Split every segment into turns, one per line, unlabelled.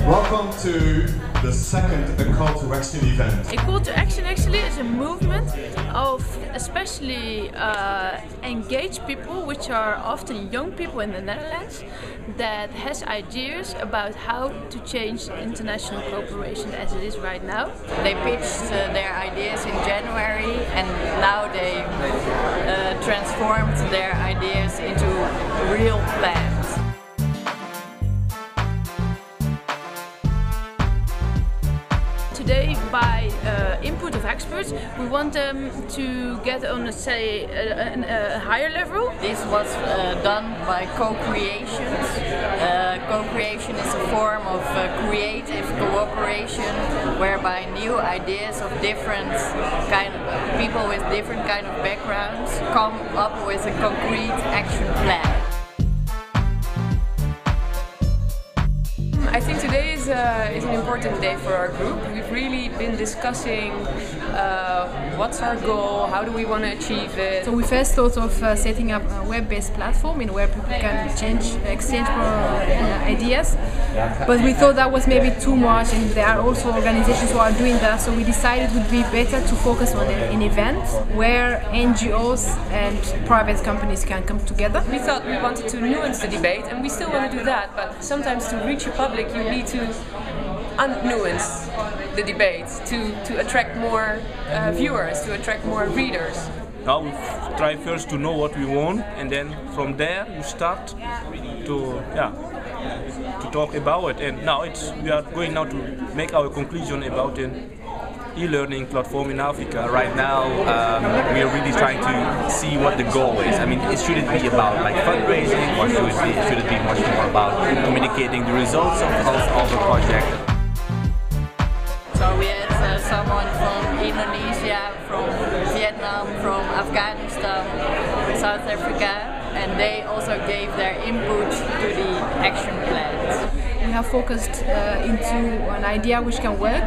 Welcome to the second A Call to Action event.
A Call to Action actually is a movement of especially engaged people, which are often young people in the Netherlands, that has ideas about how to change international cooperation as it is right now.
They pitched their ideas in January, and now they transformed their ideas into real plans.
Today, by input of experts, we want them to get on, say, a higher level.
This was done by co-creations. Co-creation is a form of creative cooperation, whereby new ideas of different people with different kind of backgrounds come up with a concrete action plan.
I think today is an important day for our group. We've really been discussing what's our goal, how do we want to achieve it.
So we first thought of setting up a web-based platform in where people can exchange ideas, but we thought that was maybe too much, and there are also organizations who are doing that, so we decided it would be better to focus on an event where NGOs and private companies can come together.
We thought we wanted to nuance the debate, and we still want to do that, but sometimes to reach a public you need to unnuance the debate to attract more viewers, to attract more readers.
Now we try first to know what we want, and then from there you start to talk about it. And now we are going now to make our conclusion about an e-learning platform in Africa.
Right now we are really trying to see what the goal is. I mean, should it be about like fundraising, or should it be much more about communicating the results of the project?
So we had someone from Indonesia, from Vietnam, from Afghanistan, South Africa, and they also gave their input to the action plans.
We have focused into an idea which can work,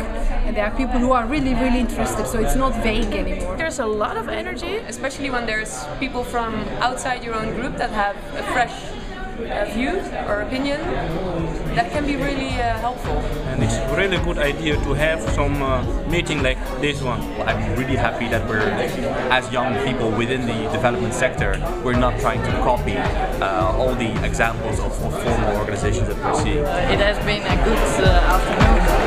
and there are people who are really interested, so it's not vague anymore.
There's a lot of energy,
especially when there's people from outside your own group that have a fresh view or opinion. That can be really helpful.
And it's a really good idea to have some meeting like this one.
I'm really happy that we're, as young people within the development sector, we're not trying to copy all the examples of formal organizations that we're seeing.
It has been a good afternoon.